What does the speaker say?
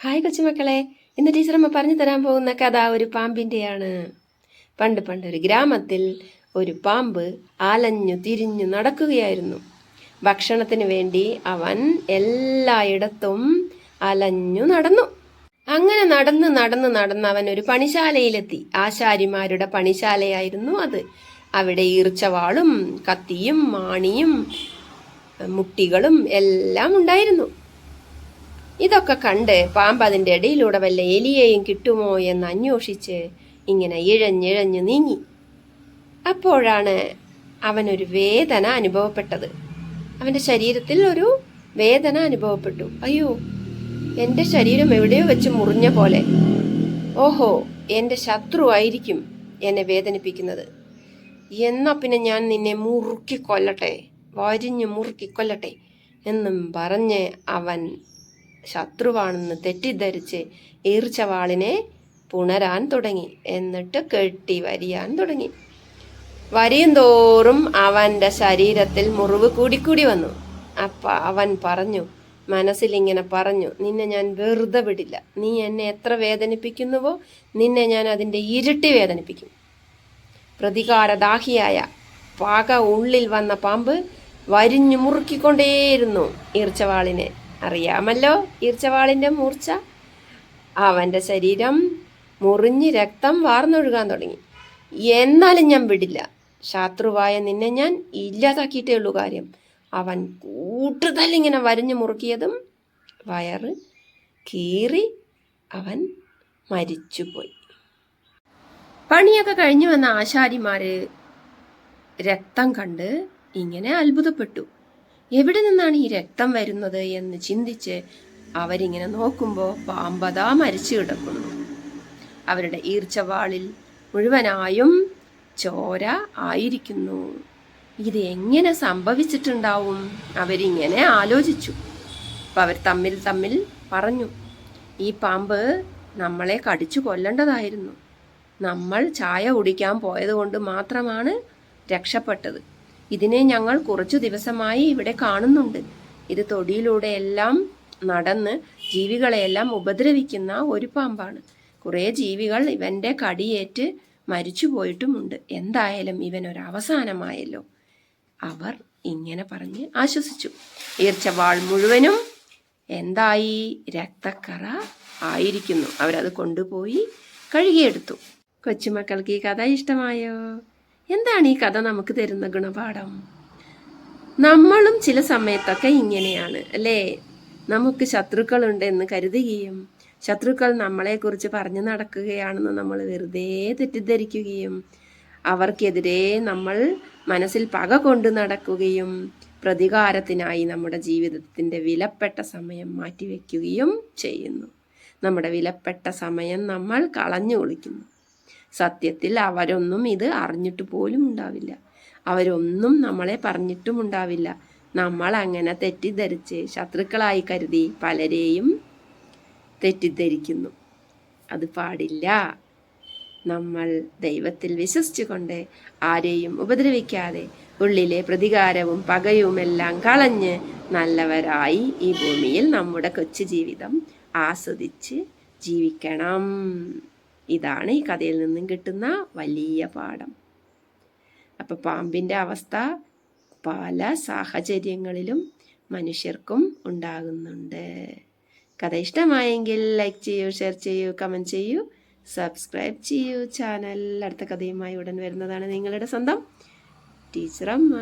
Hi കൊച്ചുമക്കളെ, ഇന്ന് ടീച്ചറമ്മ പറഞ്ഞു തരാൻ പോകുന്ന കഥ ഒരു പാമ്പിൻ്റെയാണ്. പണ്ടൊരു ഗ്രാമത്തിൽ ഒരു പാമ്പ് അലഞ്ഞു തിരിഞ്ഞു നടക്കുകയായിരുന്നു. ഭക്ഷണത്തിന് വേണ്ടി അവൻ എല്ലായിടത്തും അലഞ്ഞു നടന്നു. അങ്ങനെ നടന്ന് അവൻ ഒരു പണിശാലയിലെത്തി. ആശാരിമാരുടെ പണിശാലയായിരുന്നു അത്. അവിടെ ഈർച്ചവാളും കത്തിയും മാണിയും മുട്ടികളും എല്ലാം ഉണ്ടായിരുന്നു. ഇതൊക്കെ കണ്ട് പാമ്പ് അതിൻ്റെ ഇടയിലൂടെ വല്ല എലിയെയും കിട്ടുമോ എന്ന് അന്വേഷിച്ച് ഇങ്ങനെ ഇഴഞ്ഞിഴഞ്ഞു നീങ്ങി. അപ്പോഴാണ് അവനൊരു വേദന അനുഭവപ്പെട്ടത്. അവൻ്റെ ശരീരത്തിൽ ഒരു വേദന അനുഭവപ്പെട്ടു. അയ്യോ, എൻ്റെ ശരീരം എവിടെയോ വെച്ച് മുറിഞ്ഞ പോലെ. ഓഹോ, എൻ്റെ ശത്രുവായിരിക്കും എന്നെ വേദനിപ്പിക്കുന്നത്. എന്നാ പിന്നെ ഞാൻ നിന്നെ മുറുക്കിക്കൊല്ലട്ടെ, വരിഞ്ഞു മുറുക്കിക്കൊല്ലട്ടെ എന്നും പറഞ്ഞ് അവൻ ശത്രുവാണെന്ന് തെറ്റിദ്ധരിച്ച് ഈർച്ചവാളിനെ പുണരാൻ തുടങ്ങി. എന്നിട്ട് കെട്ടി വരിയാൻ തുടങ്ങി. വരിയും തോറും അവൻ്റെ ശരീരത്തിൽ മുറിവ് കൂടിക്കൂടി വന്നു. അവൻ പറഞ്ഞു, മനസ്സിലിങ്ങനെ പറഞ്ഞു, നിന്നെ ഞാൻ വെറുതെ വിടില്ല. നീ എന്നെ എത്ര വേദനിപ്പിക്കുന്നുവോ നിന്നെ ഞാൻ അതിൻ്റെ ഇരട്ടി വേദനിപ്പിക്കും. പ്രതികാരദാഹിയായ പക ഉള്ളിൽ വന്ന പാമ്പ് വരിഞ്ഞു മുറുക്കിക്കൊണ്ടേയിരുന്നു ഈർച്ചവാളിനെ. അറിയാമല്ലോ ഈർച്ചവാളിൻ്റെ മൂർച്ച. അവൻ്റെ ശരീരം മുറിഞ്ഞ് രക്തം വാർന്നൊഴുകാൻ തുടങ്ങി. എന്നാലും ഞാൻ വിടില്ല. ശത്രുവായ നിന്നെ ഞാൻ ഇല്ലാതാക്കിയിട്ടേ ഉള്ളൂ കാര്യം. അവൻ കൂടുതൽ ഇങ്ങനെ വരിഞ്ഞു മുറുക്കിയതും വയറ് കീറി അവൻ മരിച്ചുപോയി. പണിയൊക്കെ കഴിഞ്ഞു വന്ന ആശാരിമാര് രക്തം കണ്ട് ഇങ്ങനെ അത്ഭുതപ്പെട്ടു. എവിടെ നിന്നാണ് ഈ രക്തം വരുന്നത് എന്ന് ചിന്തിച്ച് അവരിങ്ങനെ നോക്കുമ്പോൾ പാമ്പതാ മരിച്ചു കിടക്കുന്നു. അവരുടെ ഈർച്ചവാളിൽ മുഴുവനായും ചോര ആയിരിക്കുന്നു. ഇത് എങ്ങനെ സംഭവിച്ചിട്ടുണ്ടാവും? അവരിങ്ങനെ ആലോചിച്ചു. അപ്പം അവർ തമ്മിൽ പറഞ്ഞു, ഈ പാമ്പ് നമ്മളെ കടിച്ചു കൊല്ലേണ്ടതായിരുന്നു. നമ്മൾ ചായ കുടിക്കാൻ പോയത് കൊണ്ട് മാത്രമാണ് രക്ഷപ്പെട്ടത്. ഇതിനെ ഞങ്ങൾ കുറച്ചു ദിവസമായി ഇവിടെ കാണുന്നുണ്ട്. ഇത് തൊടിയിലൂടെ എല്ലാം നടന്ന് ജീവികളെയെല്ലാം ഉപദ്രവിക്കുന്ന ഒരു പാമ്പാണ്. കുറേ ജീവികൾ ഇവൻ്റെ കടിയേറ്റ് മരിച്ചു പോയിട്ടുമുണ്ട്. എന്തായാലും ഇവനൊരവസാനമായല്ലോ. അവർ ഇങ്ങനെ പറഞ്ഞ് ആശ്വസിച്ചു. ഈർച്ചവാൾ മുഴുവനും എന്തായി? രക്തക്കറ ആയിരിക്കുന്നു. അവരത് കൊണ്ടുപോയി കഴുകിയെടുത്തു. കൊച്ചുമക്കൾക്ക് ഈ കഥ ഇഷ്ടമായോ? എന്താണ് ഈ കഥ നമുക്ക് തരുന്ന ഗുണപാഠം? നമ്മളും ചില സമയത്തൊക്കെ ഇങ്ങനെയാണ് അല്ലേ? നമുക്ക് ശത്രുക്കളുണ്ട് എന്ന് കരുതുകയും ശത്രുക്കൾ നമ്മളെക്കുറിച്ച് പറഞ്ഞു നടക്കുകയാണെന്ന് നമ്മൾ വെറുതെ തെറ്റിദ്ധരിക്കുകയും അവർക്കെതിരെ നമ്മൾ മനസ്സിൽ പക കൊണ്ട് നടക്കുകയും പ്രതികാരത്തിനായി നമ്മുടെ ജീവിതത്തിൻ്റെ വിലപ്പെട്ട സമയം മാറ്റിവെക്കുകയും ചെയ്യുന്നു. നമ്മുടെ വിലപ്പെട്ട സമയം നമ്മൾ കളഞ്ഞു കുളിക്കുന്നു. സത്യത്തിൽ അവരൊന്നും ഇത് അറിഞ്ഞിട്ട് പോലും ഉണ്ടാവില്ല. അവരൊന്നും നമ്മളെ പറഞ്ഞിട്ടും ഉണ്ടാവില്ല. നമ്മൾ അങ്ങനെ തെറ്റിദ്ധരിച്ച് ശത്രുക്കളായി കരുതി പലരെയും തെറ്റിദ്ധരിക്കുന്നു. അത് പാടില്ല. നമ്മൾ ദൈവത്തിൽ വിശ്വസിച്ചുകൊണ്ട് ആരെയും ഉപദ്രവിക്കാതെ ഉള്ളിലെ പ്രതികാരവും പകയുമെല്ലാം കളഞ്ഞ് നല്ലവരായി ഈ ഭൂമിയിൽ നമ്മുടെ കൊച്ചു ജീവിതം ആസ്വദിച്ച് ജീവിക്കണം. ഇതാണ് ഈ കഥയിൽ നിന്നും കിട്ടുന്ന വലിയ പാഠം. അപ്പൊ പാമ്പിൻ്റെ അവസ്ഥ പല സാഹചര്യങ്ങളിലും മനുഷ്യർക്കും ഉണ്ടാകുന്നുണ്ട്. കഥ ഇഷ്ടമായെങ്കിൽ ലൈക്ക് ചെയ്യൂ, ഷെയർ ചെയ്യൂ, കമൻറ്റ് ചെയ്യൂ, സബ്സ്ക്രൈബ് ചെയ്യൂ ചാനൽ. അടുത്ത കഥയുമായി ഉടൻ വരുന്നതാണ് നിങ്ങളുടെ സ്വന്തം ടീച്ചറമ്മ.